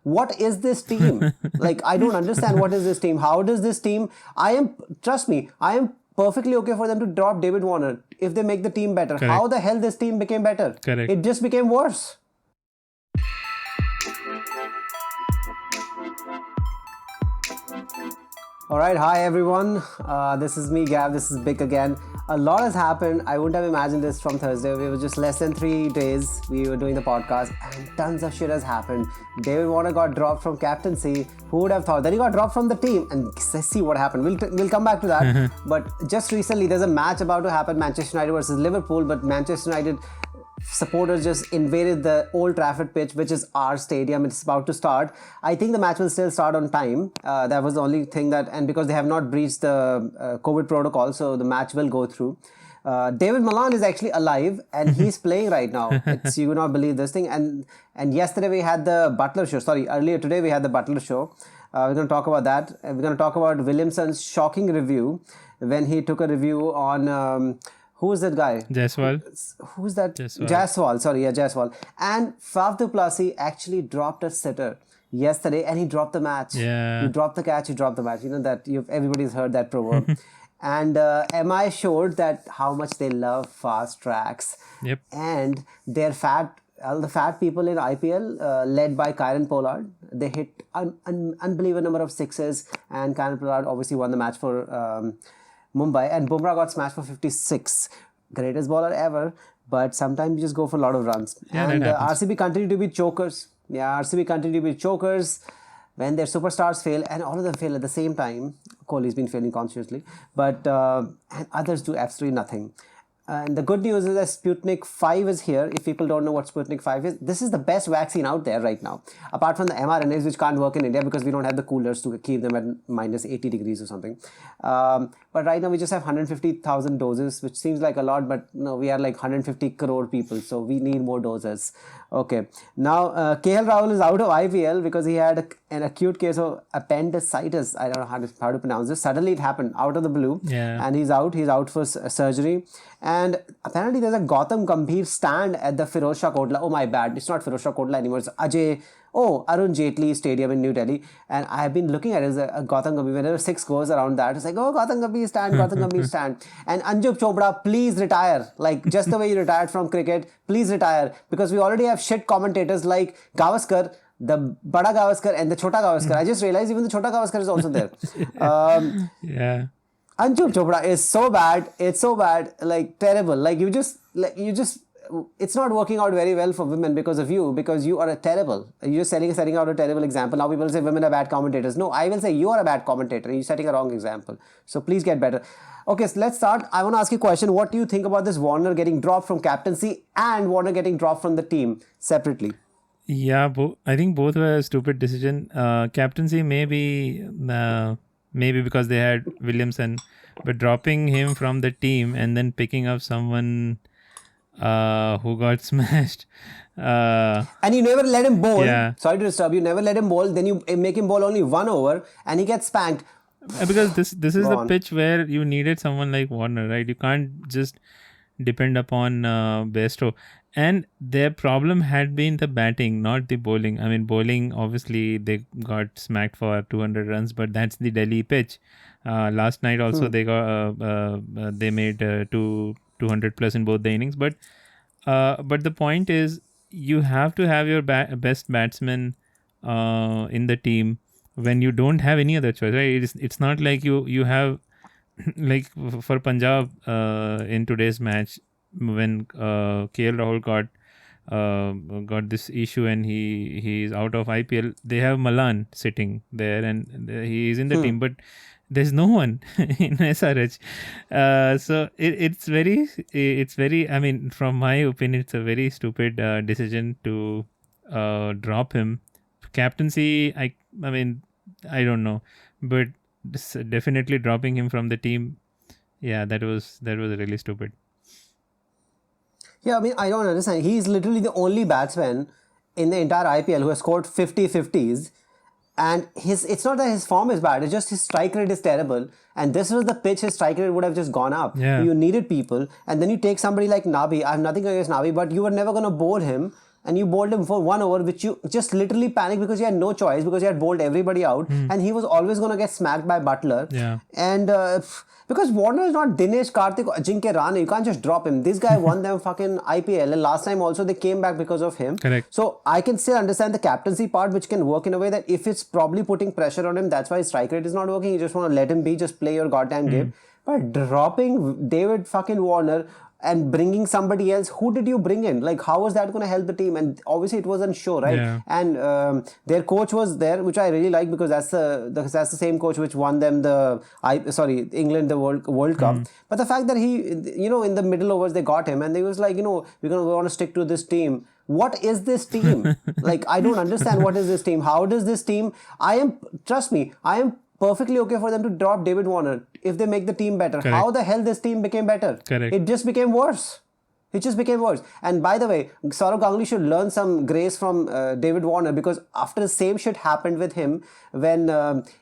what is this team? Like, I don't understand what is this team. How does this team? Trust me, I am perfectly okay for them to drop David Warner if they make the team better. Correct. How the hell this team became better? Correct. It just became worse. Alright, hi everyone. This is me, Gav. This is Bick again. A lot has happened. I wouldn't have imagined this from Thursday. We were just less than 3 days. We were doing the podcast and tons of shit has happened. David Warner got dropped from captaincy. Who would have thought? Then he got dropped from the team. And let's see what happened. We'll come back to that. But just recently, there's a match about to happen, Manchester United versus Liverpool. But Manchester United supporters just invaded the Old Trafford pitch, which is our stadium. It's about to start. I think the match will still start on time. That was the only thing and because they have not breached the COVID protocol, so the match will go through. David Malan is actually alive and he's playing right now. You would not believe this thing. And yesterday we had the Butler show. Earlier today we had the Butler show. We're going to talk about that. We're going to talk about Williamson's shocking review when he took a review on... who's that guy? Jaiswal. Who's that? Jaiswal. Jaiswal. And Faf du Plessis actually dropped a sitter yesterday and he dropped the match. Yeah. You drop the catch, you drop the match. You know that everybody's heard that proverb. And MI showed that how much they love fast tracks. Yep. And all the fat people in IPL, led by Kieran Pollard, they hit an unbelievable number of sixes, and Kieran Pollard obviously won the match for Mumbai, and Bumrah got smashed for 56. Greatest bowler ever, but sometimes you just go for a lot of runs. Yeah, and RCB continue to be chokers. Yeah, RCB continue to be chokers when their superstars fail, and all of them fail at the same time. Kohli's been failing consciously, but and others do absolutely nothing. And the good news is that Sputnik 5 is here. If people don't know what Sputnik 5 is, this is the best vaccine out there right now. Apart from the mRNAs, which can't work in India because we don't have the coolers to keep them at minus 80 degrees or something. But right now we just have 150,000 doses, which seems like a lot, but no, we are like 150 crore people, so we need more doses. Okay. Now, KL Rahul is out of IPL because he had an acute case of appendicitis. I don't know how to pronounce this. Suddenly it happened out of the blue. Yeah. And he's out. He's out for surgery. And apparently there's a Gautam Gambhir stand at the Firozshah Kotla. Oh, my bad. It's not Firozshah Kotla anymore. It's Arun Jaitley Stadium in New Delhi. And I've been looking at it as a Gautam Gambhir. Whenever 6 goes around that, it's like, oh, Gautam Gambhir stand, Gautam Gambhir stand. And Anjup Chopra, please retire. Like, just the way you retired from cricket, please retire. Because we already have shit commentators like Gavaskar, the Bada Gavaskar and the Chota Gavaskar. I just realized even the Chota Gavaskar is also there. Yeah. Anjup Chopra is so bad. It's so bad, like terrible. Like you just, it's not working out very well for women because of you, because you are a terrible. You're just setting out a terrible example. Now people say women are bad commentators. No, I will say you are a bad commentator. You're setting a wrong example. So please get better. Okay, so let's start. I want to ask you a question. What do you think about this Warner getting dropped from captaincy and Warner getting dropped from the team separately? Yeah, I think both were a stupid decision. Captaincy maybe because they had Williamson, but dropping him from the team and then picking up someone who got smashed. And you never let him bowl. Yeah. Sorry to disturb you. Never let him bowl. Then you make him bowl only 1 over and he gets spanked. Because this is the pitch where you needed someone like Warner, right? You can't just depend upon Bairstow. And their problem had been the batting, not the bowling. I mean, bowling, obviously, they got smacked for 200 runs, but that's the Delhi pitch. Last night also, they made 200 plus in both the innings. But the point is, you have to have your best batsman in the team when you don't have any other choice, right? It's not like you have, like for Punjab in today's match, when KL Rahul got this issue and he is out of IPL, they have Malan sitting there and he is in the team, but there's no one in SRH. So it's very, I mean, from my opinion, it's a very stupid decision to drop him. Captaincy, I mean, I don't know, but definitely dropping him from the team, yeah, that was really stupid. Yeah, I mean, I don't understand. He's literally the only batsman in the entire IPL who has scored 50 50s. And it's not that his form is bad, it's just his strike rate is terrible. And this was the pitch, his strike rate would have just gone up. Yeah. You needed people. And then you take somebody like Nabi. I have nothing against Nabi, but you were never going to bowl him and you bowled him for 1 over, which you just literally panicked because you had no choice, because you had bowled everybody out, and he was always going to get smacked by Butler. Yeah. And because Warner is not Dinesh Karthik or Ajinkya Rahane, you can't just drop him. This guy won them fucking IPL, and last time also they came back because of him. Correct. So I can still understand the captaincy part, which can work in a way that if it's probably putting pressure on him, that's why his strike rate is not working. You just want to let him be, just play your goddamn game. But dropping David fucking Warner and bringing somebody else, who did you bring in? Like, how was that going to help the team? And obviously it wasn't sure, right? Yeah. And their coach was there, which I really like, because that's the same coach which won them England the World Cup. But the fact that he, in the middle overs they got him, and they was like, we want to stick to this team. What is this team? Like, I don't understand what is this team. How does this team? Trust me, I am perfectly okay for them to drop David Warner if they make the team better. Correct. How the hell this team became better? Correct. It just became worse. It just became worse. And by the way, Saurav Ganguly should learn some grace from David Warner, because after the same shit happened with him when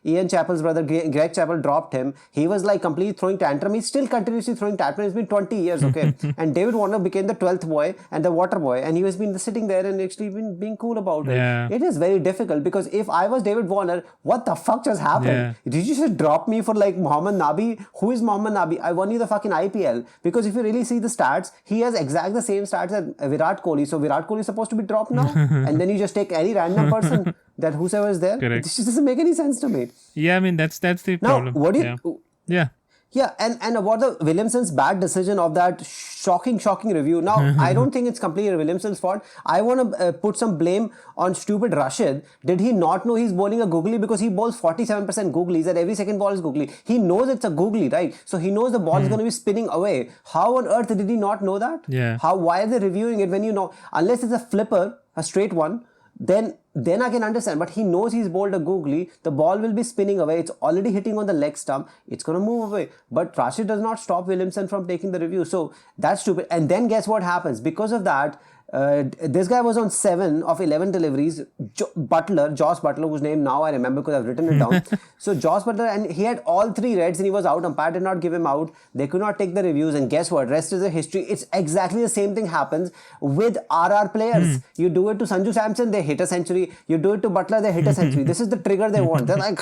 Ian Chappell's brother Greg Chappell dropped him, he was like completely throwing tantrum. He's still continuously throwing tantrum. It's been 20 years, okay? And David Warner became the 12th boy and the water boy, and he has been sitting there and actually been being cool about it. Yeah. It is very difficult, because if I was David Warner, what the fuck just happened? Yeah. Did you just drop me for like Mohammad Nabi? Who is Mohammad Nabi? I won you the fucking IPL. Because if you really see the stats, he has exactly the same stats as Virat Kohli. So Virat Kohli is supposed to be dropped now, and then you just take any random person that whosoever is there. Correct. This just doesn't make any sense to me. Yeah, I mean that's the Now, problem. what do you? Yeah. Yeah, and about the Williamson's bad decision of that shocking review. Now, I don't think it's completely Williamson's fault. I want to put some blame on stupid Rashid. Did he not know he's bowling a googly? Because he bowls 47% googlies and every second ball is googly. He knows it's a googly, right? So he knows the ball is going to be spinning away. How on earth did he not know that? Yeah. Why are they reviewing it when you know? Unless it's a flipper, a straight one, then I can understand. But he knows he's bowled a googly. The ball will be spinning away. It's already hitting on the leg stump. It's going to move away. But Rashid does not stop Williamson from taking the review. So that's stupid. And then guess what happens? Because of that, this guy was on 7 of 11 deliveries. Josh Butler, whose name now I remember because I've written it down. So Josh Butler, and he had all 3 reds and he was out. Umpire did not give him out. They could not take the reviews. And guess what? Rest is a history. It's exactly the same thing happens with RR players. You do it to Sanju Samson, they hit a century. You do it to Butler, they hit a century. This is the trigger they want. They're like,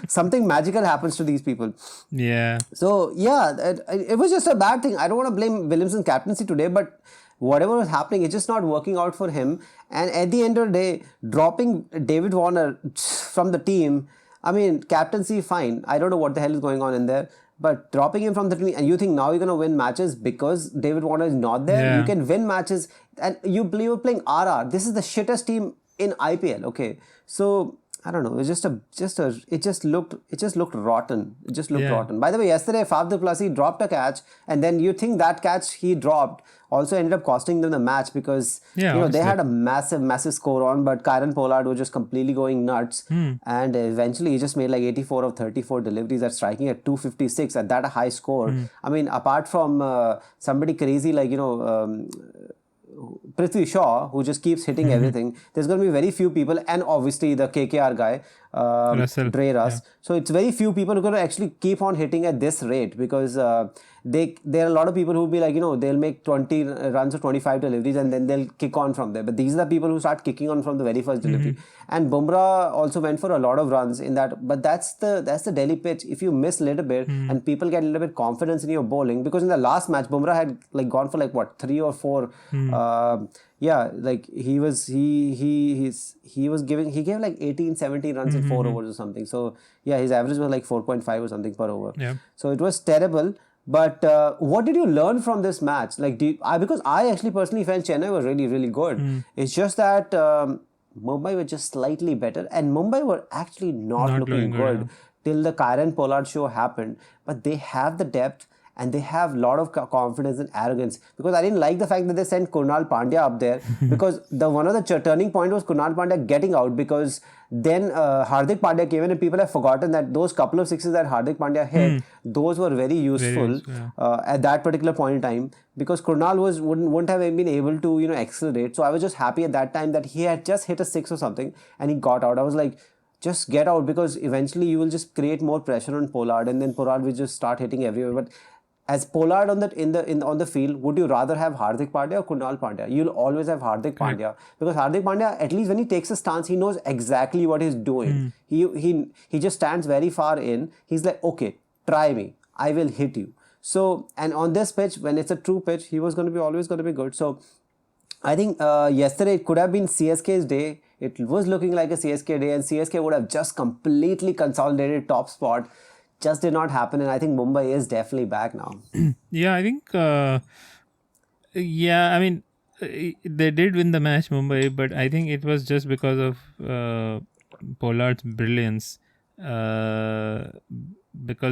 something magical happens to these people. Yeah. So yeah, it was just a bad thing. I don't want to blame Williamson's captaincy today, but whatever was happening, it's just not working out for him. And at the end of the day, dropping David Warner from the team, I mean, captaincy, fine. I don't know what the hell is going on in there. But dropping him from the team, and you think now you're going to win matches because David Warner is not there? Yeah. You can win matches, and you're playing RR. This is the shittest team in IPL, okay? So I don't know. It just looked rotten. It just looked rotten. By the way, yesterday Faf du Plessis dropped a catch, and then you think that catch he dropped also ended up costing them the match, because they had a massive score on, but Kieron Pollard was just completely going nuts, and eventually he just made like 84 of 34 deliveries at striking at 256 at that high score. I mean, apart from somebody crazy like Prithvi Shaw, who just keeps hitting everything, there's going to be very few people, and obviously the KKR guy, Dre Russ. Yeah. So it's very few people who are going to actually keep on hitting at this rate, because there are a lot of people who will be like, they'll make 20 runs or 25 deliveries and then they'll kick on from there. But these are the people who start kicking on from the very first delivery. And Bumrah also went for a lot of runs in that. But that's the Delhi pitch. If you miss a little bit and people get a little bit confidence in your bowling, because in the last match, Bumrah had like gone for like 3 or 4. Like he gave like 18, 17 runs in 4 overs or something. So yeah, his average was like 4.5 or something per over. Yeah. So it was terrible. But what did you learn from this match? Like, because I actually personally felt Chennai was really, really good. It's just that Mumbai were just slightly better, and Mumbai were actually not looking good till the Kieron Pollard show happened. But they have the depth, and they have a lot of confidence and arrogance, because I didn't like the fact that they sent Krunal Pandya up there, because one of the turning point was Krunal Pandya getting out, because then Hardik Pandya came in, and people have forgotten that those couple of sixes that Hardik Pandya hit, those were very useful at that particular point in time, because Krunal wouldn't have been able to accelerate. So I was just happy at that time that he had just hit a 6 or something and he got out. I was like, just get out, because eventually you will just create more pressure on Pollard, and then Pollard will just start hitting everywhere. But as Pollard on the field, would you rather have Hardik Pandya or Kunal Pandya? You'll always have Hardik Pandya, because Hardik Pandya, at least when he takes a stance, he knows exactly what he's doing. He just stands very far in. He's like, okay, try me, I will hit you. So, and on this pitch, when it's a true pitch, he was always going to be good. So I think yesterday it could have been CSK's day. It was looking like a CSK day, and CSK would have just completely consolidated top spot. Just did not happen, and I think Mumbai is definitely back now. Yeah, I think. Yeah, I mean, they did win the match, Mumbai, but I think it was just because of Pollard's brilliance. Because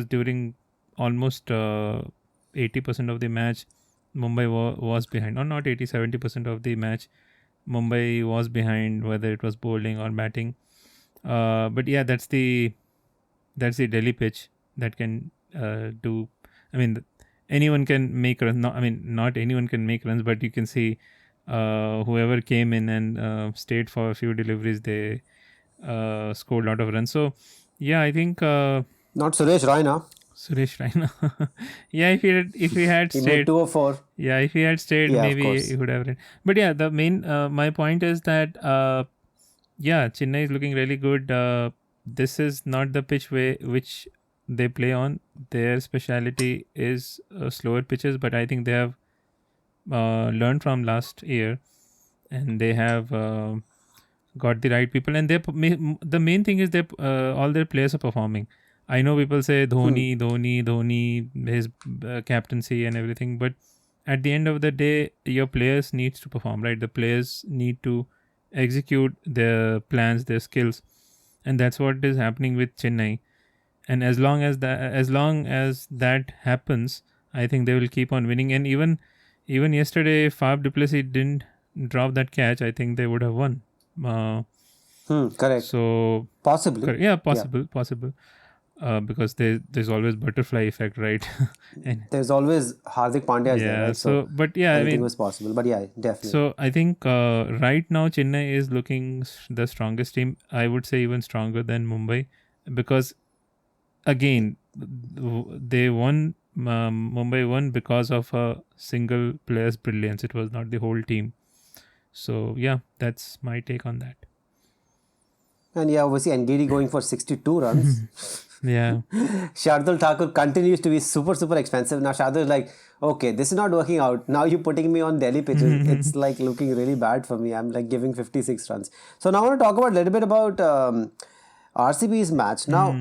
during almost 80% of the match, Mumbai was behind. Or not 80, 70% of the match, Mumbai was behind, whether it was bowling or batting. But yeah, that's the Delhi pitch that can do. I mean, anyone can make runs. Not anyone can make runs, but you can see whoever came in and stayed for a few deliveries, they scored a lot of runs. So yeah, I think not Suresh Raina. Suresh Raina. Yeah, if he had He stayed, made 2 or 4. Yeah, if he had stayed, Yeah, maybe he would have. But yeah, the main my point is that Chennai is looking really good. This is not the pitch which they play on. Their speciality is slower pitches, but I think they have learned from last year, and they have got the right people. And the main thing is all their players are performing. I know people say Dhoni, his captaincy and everything, but at the end of the day, your players needs to perform, right? The players need to execute their plans, their skills, and that's what is happening with Chennai. And as long as that happens, I think they will keep on winning. And even yesterday, Fab du Plessis didn't drop that catch, I think they would have won. Correct. So possibly. Yeah, possible. Because there's always butterfly effect, right? And there's always Hardik Pandya there, right? So but yeah, anything was possible. But yeah, definitely. So I think right now Chennai is looking the strongest team. I would say even stronger than Mumbai, because again they won. Mumbai won because of a single player's brilliance. It was not the whole team. So yeah, that's my take on that. And yeah, obviously NDD going for 62 runs. Yeah. Shardul Thakur continues to be super, super expensive. Now Shardul is like, okay, this is not working out. Now you're putting me on Delhi pitches. It's like looking really bad for me. I'm like giving 56 runs. So now I want to talk about a little bit about RCB's match. Now,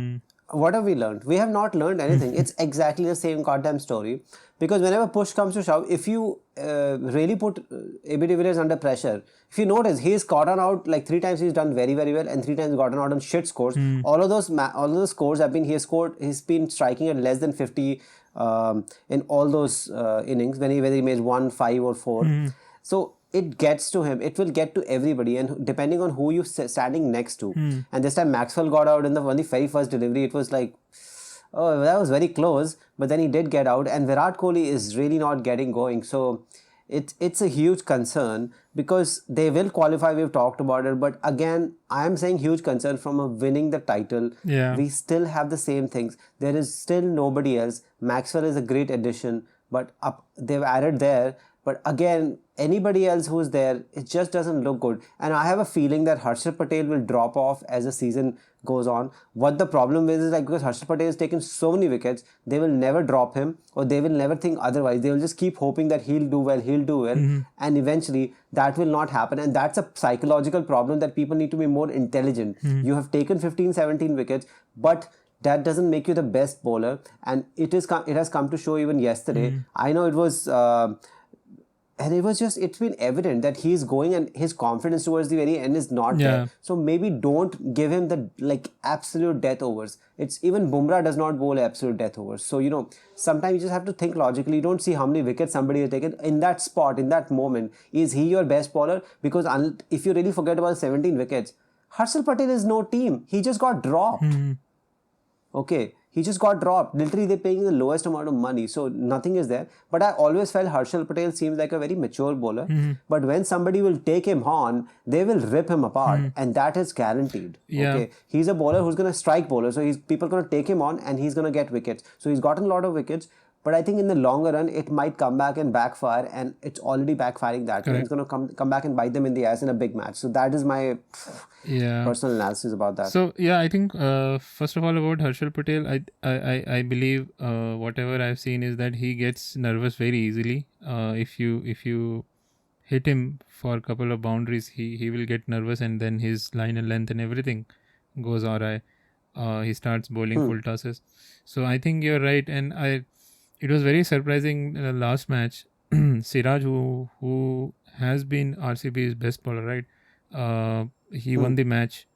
what have we learned? We have not learned anything. It's exactly the same goddamn story. Because whenever push comes to shove, if you really put AB de Villiers under pressure, if you notice, he's gotten out like 3 times. He's done very, very well, and 3 times gotten out on shit scores. All of those scores have been he's been striking at less than 50 in all those innings whether he made 1, 5 or 4. So it gets to him. It will get to everybody, and depending on who you're standing next to. And this time Maxwell got out in the very first delivery. It was like, oh, that was very close, but then he did get out, and Virat Kohli is really not getting going. So it's a huge concern, because they will qualify. We've talked about it, but again, I am saying huge concern from winning the title. Yeah. We still have the same things. There is still nobody else. Maxwell is a great addition, but they've added there. But again, anybody else who's there, it just doesn't look good. And I have a feeling that Harshal Patel will drop off as the season goes on. What the problem is like, because Harshal Patel has taken so many wickets, they will never drop him, or they will never think otherwise. They will just keep hoping that he'll do well. And eventually that will not happen. And that's a psychological problem, that people need to be more intelligent. You have taken 15, 17 wickets, but that doesn't make you the best bowler. And it has come to show even yesterday. I know it was... and it's been evident that he's going, and his confidence towards the very end is not there. So maybe don't give him the absolute death overs. It's even Bumrah does not bowl absolute death overs. So, sometimes you just have to think logically. You don't see how many wickets somebody has taken in that spot, in that moment. Is he your best bowler? Because if you really forget about 17 wickets, Harshal Patel is no team. He just got dropped. Okay. He just got dropped. Literally, they're paying the lowest amount of money. So nothing is there. But I always felt Harshal Patel seems like a very mature bowler. But when somebody will take him on, they will rip him apart. And that is guaranteed. Yeah. Okay. He's a bowler who's going to strike bowler. So people are going to take him on, and he's going to get wickets. So he's gotten a lot of wickets. But I think in the longer run, it might come back and backfire, and it's already backfiring that way. It's going to come back and bite them in the ass in a big match. So that is my personal analysis about that. So yeah, I think first of all about Harshal Patel, I believe whatever I've seen is that he gets nervous very easily. If you hit him for a couple of boundaries, he will get nervous, and then his line and length and everything goes awry. He starts bowling full tosses. So I think you're right, and it was very surprising last match. Siraj, who has been RCB's best bowler, right? He won the match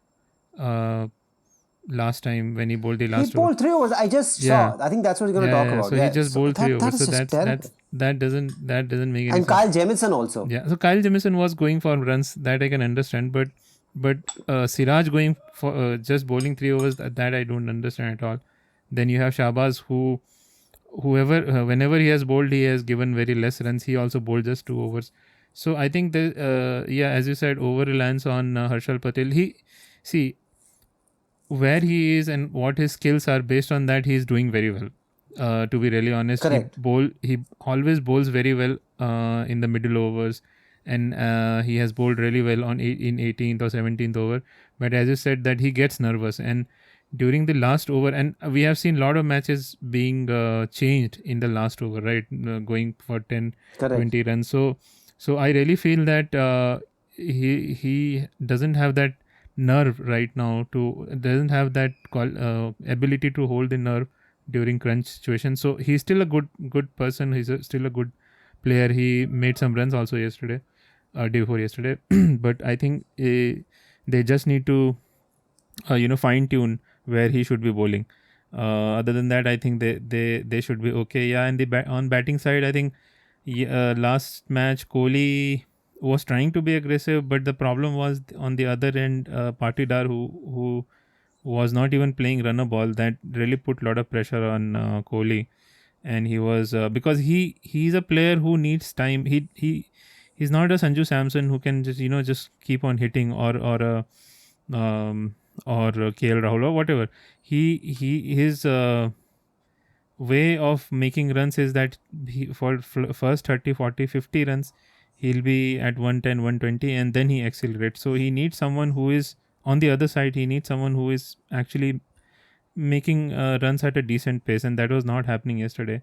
last time when he bowled the last over. He bowled 3 overs. I just saw. I think that's what he's going to talk about. So he just bowled 3 overs. So that doesn't make any sense. And Kyle Jamieson also. Yeah. So Kyle Jamieson was going for runs, that I can understand, but Siraj going for just bowling 3 overs, that I don't understand at all. Then you have Shahbaz, whenever he has bowled, he has given very less runs. He also bowled just 2 overs. So I think as you said, over reliance on Harshal Patel. Where he is and what his skills are, based on that he is doing very well. To be really honest, correct. He always bowls very well in the middle overs, and he has bowled really well in 18th or 17th over. But as you said, that he gets nervous, and during the last over, and we have seen a lot of matches being changed in the last over, right? Going for 10, correct. 20 runs. So I really feel that he doesn't have that nerve right now, doesn't have that ability to hold the nerve during crunch situation. So he's still a good person. He's still a good player. He made some runs also yesterday, day before yesterday. But I think they just need to fine tune where he should be bowling. Other than that, I think they should be okay. Yeah, and on batting side, I think last match Kohli was trying to be aggressive, but the problem was on the other end, Patidar, who was not even playing runner ball. That really put a lot of pressure on Kohli, and he was because he's a player who needs time. He's not a Sanju Samson who can just keep on hitting, or KL Rahul or whatever. His way of making runs is that for first 30, 40, 50 runs, he'll be at 110, 120, and then he accelerates. So he needs someone who is on the other side. He needs someone who is actually making runs at a decent pace, and that was not happening yesterday.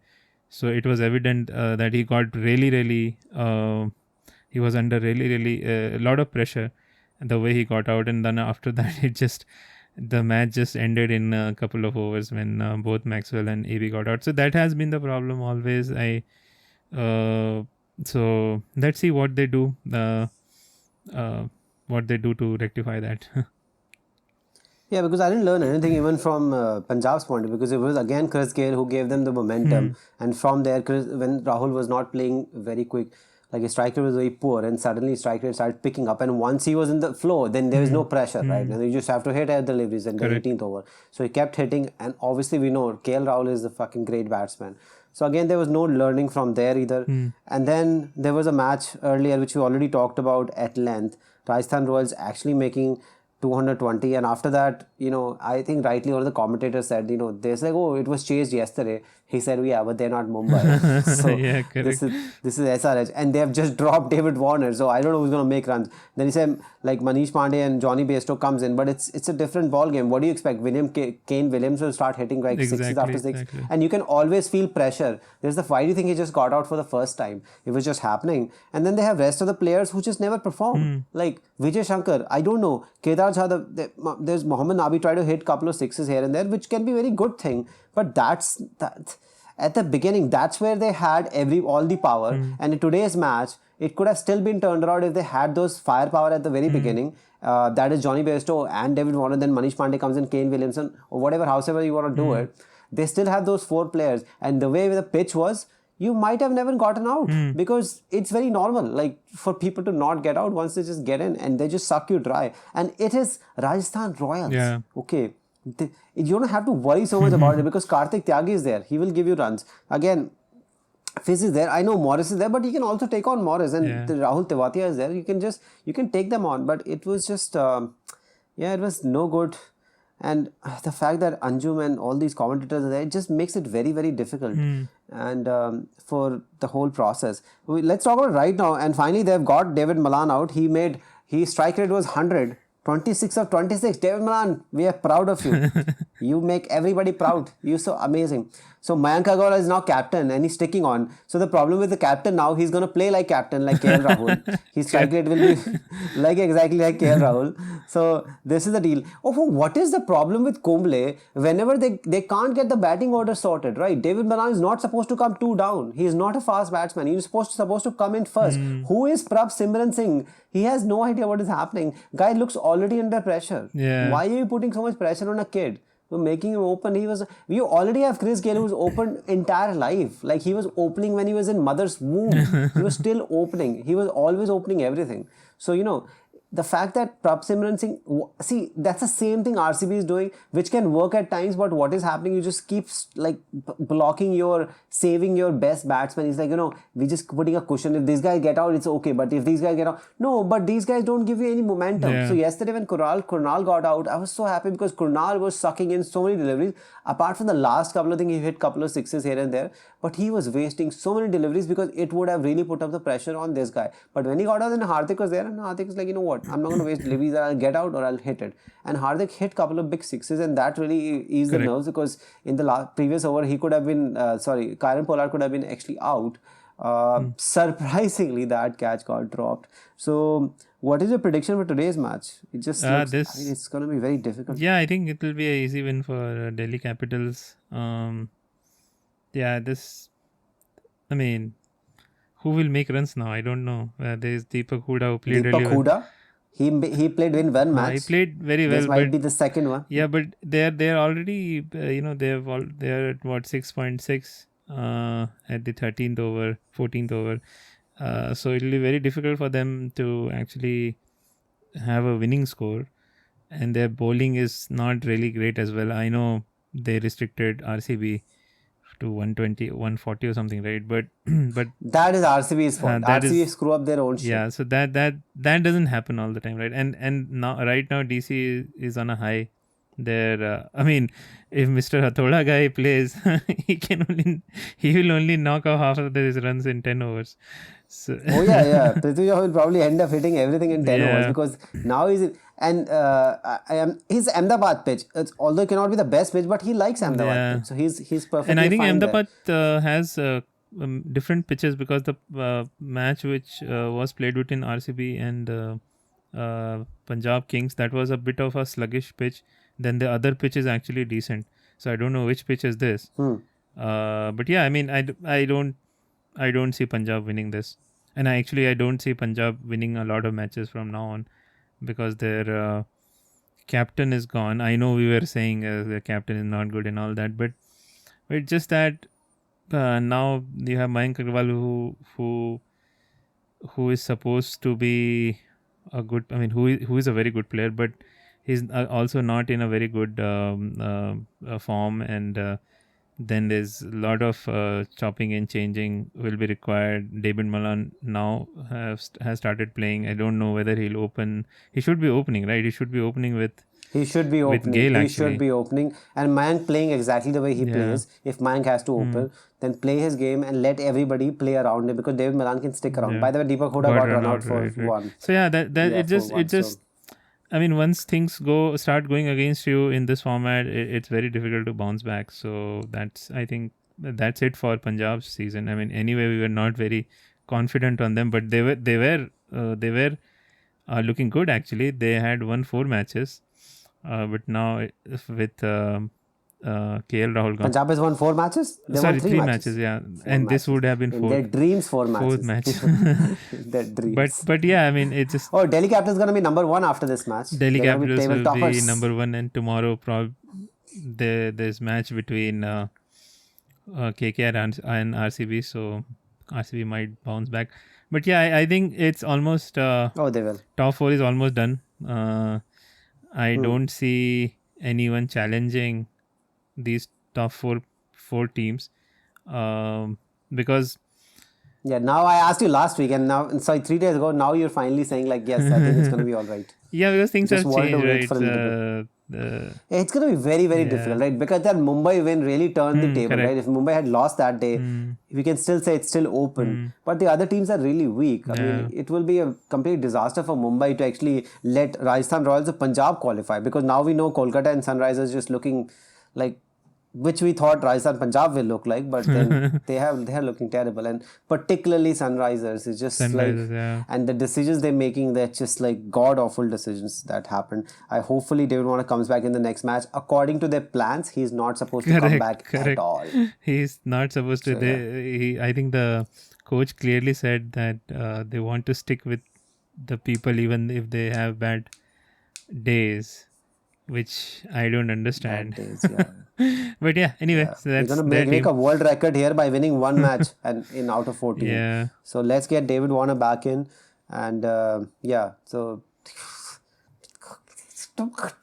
So it was evident that he got really he was under really a lot of pressure, the way he got out. And then after that, the match just ended in a couple of overs when both Maxwell and AB got out. So that has been the problem always. So let's see what they do. What they do to rectify that. Yeah, because I didn't learn anything even from Punjab's point of view, because it was again Chris Gale who gave them the momentum, and from there, when Rahul was not playing very quick, like his strike rate was very poor, and suddenly strike rate started picking up, and once he was in the flow, then there is no pressure, right? And you just have to hit at the deliveries and the 18th over. So he kept hitting, and obviously we know KL Rahul is a fucking great batsman. So again, there was no learning from there either. And then there was a match earlier which we already talked about at length. Rajasthan Royals actually making 220, and after that, I think rightly one of the commentators said, they said, oh, it was chased yesterday. He said, yeah, but they're not Mumbai. So yeah, correct. This is SRH, and they have just dropped David Warner. So I don't know who's going to make runs. Then he said, like Manish Pandey and Johnny Bairstow comes in, but it's a different ball game. What do you expect? Kane Williams will start hitting like sixes after six, and you can always feel pressure. Why do you think he just got out for the first time? It was just happening. And then they have rest of the players who just never perform. Like Vijay Shankar, I don't know. Kedar Jadhav, there's Mohammad Nabi tried to hit a couple of sixes here and there, which can be a very good thing. But that at the beginning, that's where they had all the power. And in today's match, it could have still been turned around if they had those firepower at the very beginning. That is Johnny Bairstow and David Warner. Then Manish Pandey comes in, Kane Williamson, or whatever, however you want to do it. They still have those 4 players. And the way the pitch was, you might have never gotten out, because it's very normal, like, for people to not get out once they just get in, and they just suck you dry. And it is Rajasthan Royals. Yeah. Okay. You don't have to worry so much about it, because Karthik Tyagi is there. He will give you runs. Again, Fizz is there. I know Morris is there, but you can also take on Morris, and Rahul Tewatia is there. You can take them on. But it was just, it was no good. And the fact that Anjum and all these commentators are there, it just makes it very, very difficult. And for the whole process. Let's talk about it right now. And finally, they've got David Malan out. His strike rate was 100. 26 of 26. David Malan, we are proud of you. You make everybody proud. You're so amazing. So Mayank Agarwal is now captain and he's sticking on. So the problem with the captain now, he's going to play like captain, like KL Rahul. His strike rate will be exactly like KL Rahul. So this is the deal. Oh, what is the problem with Kumble? Whenever they can't get the batting order sorted, right? David Malan is not supposed to come 2 down. He is not a fast batsman. He is supposed to come in first. Who is Prabh Simran Singh? He has no idea what is happening. Guy looks already under pressure. Yeah. Why are you putting so much pressure on a kid? So making him open, you already have Chris Gayle who's opened entire life. Like he was opening when he was in mother's womb. He was still opening. He was always opening everything. So, the fact that Prabh Simran Singh, see, that's the same thing RCB is doing, which can work at times, but what is happening, you just keep saving your best batsman. It's like, we're just putting a cushion. If these guys get out, it's okay. But if these guys get out, no, but these guys don't give you any momentum. Yeah. So yesterday when Krunal got out, I was so happy because Krunal was sucking in so many deliveries. Apart from the last couple of things, he hit a couple of sixes here and there, but he was wasting so many deliveries because it would have really put up the pressure on this guy. But when he got out, then Hardik was there, and Hardik was like, you know what, I'm not going to waste deliveries, I'll get out or I'll hit it. And Hardik hit a couple of big sixes, and that really eased the nerves because in the previous over, he could have been, Kieron Pollard could have been actually out. Surprisingly, that catch got dropped. So, what is your prediction for today's match? It just looks, it's going to be very difficult. Yeah, I think it will be an easy win for Delhi Capitals. Who will make runs now? I don't know. There's Deepak Hooda who played really well. Deepak Hooda, he played in one match. He played very well. This might be the second one. Yeah, but they're already they're at what 6.6 at the 13th over, 14th over. So it will be very difficult for them to actually have a winning score, and their bowling is not really great as well. I know they restricted RCB to 120, 140 or something, right? But that is RCB's fault. RCB screw up their own shit. Yeah, so that doesn't happen all the time, right? And now right now DC is on a high. There, if Mr. Hathoda guy plays, he will only knock off half of his runs in 10 overs. So Prithvi Shaw will probably end up hitting everything in 10 overs because now he's Ahmedabad pitch. Although it cannot be the best pitch, but he likes Ahmedabad pitch, so he's perfectly. And I think fine Ahmedabad has different pitches because the match which was played between RCB and Punjab Kings, that was a bit of a sluggish pitch. Then the other pitch is actually decent. So I don't know which pitch is this. But yeah, I don't see Punjab winning this. And I don't see Punjab winning a lot of matches from now on because their captain is gone. I know we were saying the captain is not good and all that, but it's just that now you have Mayank Agarwal who is supposed to be a good, who is a very good player, but he's also not in a very good form, and then there's a lot of chopping and changing will be required. David Malan now has started playing. I don't know whether he'll open. He should be opening, right? He should be opening with Gayle, he should be opening, and Mayank playing exactly the way he plays. If Mayank has to open, then play his game and let everybody play around him because David Malan can stick around. By the way, Deepak Hooda got run out for one. So it just once things start going against you in this format, it's very difficult to bounce back. So I think that's it for Punjab's season. Anyway, we were not very confident on them, but they were looking good actually. They had won 4 matches, but now with KL Rahul gone. Punjab has won 4 matches? They won 3 matches, yeah. And this would have been 4th. In their dreams, 4 matches. 4th match. Their dreams. But yeah, it's just... Oh, Delhi Capitals is going to be number 1 after this match. Delhi Capitals will be number 1, and tomorrow there's match between KKR and RCB, so RCB might bounce back. But yeah, I think it's almost... they will. Top 4 is almost done. I don't see anyone challenging these top four teams because now I asked you last week and now 3 days ago, now you're finally saying like yes, I think it's going to be all right. Yeah, because things have changed, right? It's going to be very, very difficult, right? Because that Mumbai win really turned the table, right? If Mumbai had lost that day, we can still say it's still open. But the other teams are really weak. I mean, it will be a complete disaster for Mumbai to actually let Rajasthan Royals of Punjab qualify, because now we know Kolkata and Sunrisers just looking like, which we thought Rajasthan Punjab will look like, but then they are looking terrible, and particularly Sunrisers is just and the decisions they're making, they're just like god awful decisions that happen. Hopefully David Warner comes back in the next match. According to their plans, he's not supposed to come back at all. He's not supposed to. I think the coach clearly said that they want to stick with the people even if they have bad days, which I don't understand. But yeah, anyway, so that's he's gonna make a world record here by winning one match and in out of 14. Yeah. So let's get David Warner back in, and so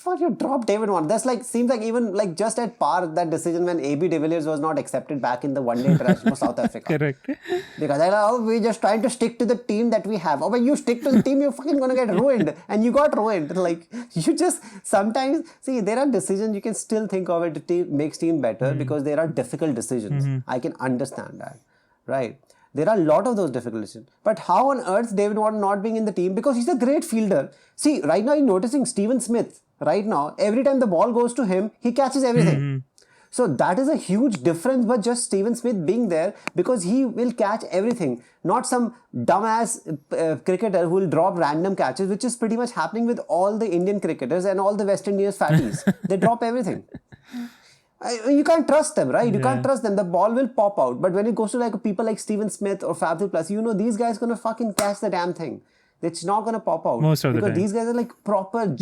why you drop David Warner? That's like, seems like even like just at par that decision when AB de Villiers was not accepted back in the one-day international for South Africa. Correct. Because they're like, we're just trying to stick to the team that we have. When you stick to the team, you're fucking gonna get ruined, and you got ruined. Like, you just sometimes see there are decisions you can still think of it to makes team better because there are difficult decisions. I can understand that, right? There are a lot of those difficult decisions. But how on earth David Warner not being in the team? Because he's a great fielder. See, right now you're noticing Steven Smith. Right now, every time the ball goes to him, he catches everything. So that is a huge difference, but just Steven Smith being there, because he will catch everything. Not some dumbass cricketer who will drop random catches, which is pretty much happening with all the Indian cricketers and all the West Indies fatties. They drop everything. You can't trust them, right? You can't trust them. The ball will pop out. But when it goes to like people like Steven Smith or Fab Plus, you know these guys gonna fucking catch the damn thing. It's not gonna pop out most of the time. Because these guys are like proper.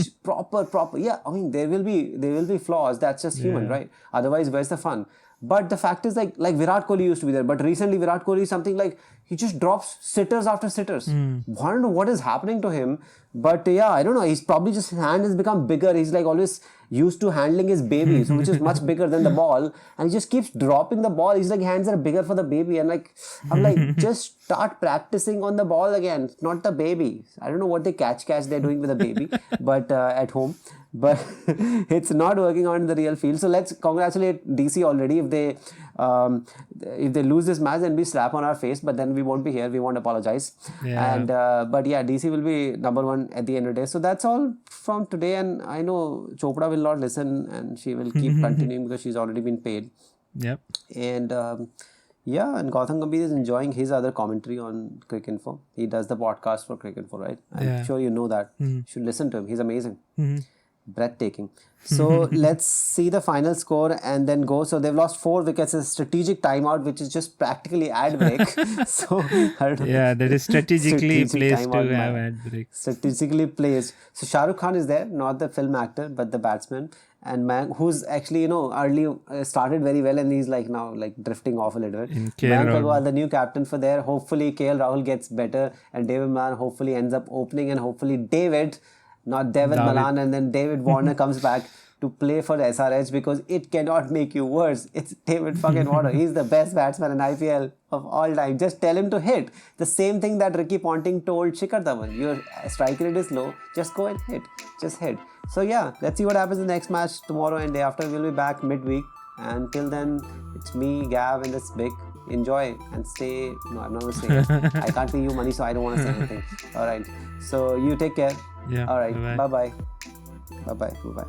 Yeah, I mean there will be flaws. That's just human, right? Otherwise, where's the fun? But the fact is like Virat Kohli used to be there, but recently Virat Kohli is something like he just drops sitters after sitters. I don't know what is happening to him, but yeah, I don't know. He's probably just his hand has become bigger. He's like always used to handling his baby, so which is much bigger than the ball, and he just keeps dropping the ball. He's like hands are bigger for the baby, and like I'm like just start practicing on the ball again, not the baby. I don't know what they catch they're doing with the baby, but at home. But it's not working out in the real field. So let's congratulate DC already. If they lose this match, then we slap on our face. But then we won't be here. We won't apologize. And but yeah, DC will be number one at the end of the day. So that's all from today. And I know Chopra will not listen, and she will keep continuing because she's already been paid. Yep. And and Gautam Gambhir is enjoying his other commentary on Crick Info. He does the podcast for Crick Info, right? I'm sure you know that. You should listen to him. He's amazing. Breathtaking. So let's see the final score and then go. So they've lost 4 wickets. A strategic timeout, which is just practically ad break. So that is strategically placed to have ad break. Strategically placed. So Shah Rukh Khan is there, not the film actor, but the batsman. And Mayank, who's actually early started very well, and he's like now like drifting off a little bit. Mayank Agarwal, the new captain for there. Hopefully KL Rahul gets better, and David Malan hopefully ends up opening, and hopefully David Malan, and then David Warner comes back to play for the SRH, because it cannot make you worse. It's David fucking Warner. He's the best batsman in IPL of all time. Just tell him to hit. The same thing that Ricky Ponting told Shikhar Dhawan. Your strike rate is low. Just go and hit. Just hit. So yeah, let's see what happens in the next match tomorrow and day after. We'll be back midweek. And till then, it's me, Gav, and this Big. Enjoy and stay. No, I'm not going to say it. I can't pay you money, so I don't want to say anything. All right. So you take care. Yeah. All right. Bye-bye. Bye-bye. Bye-bye.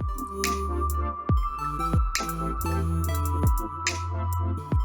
Bye-bye.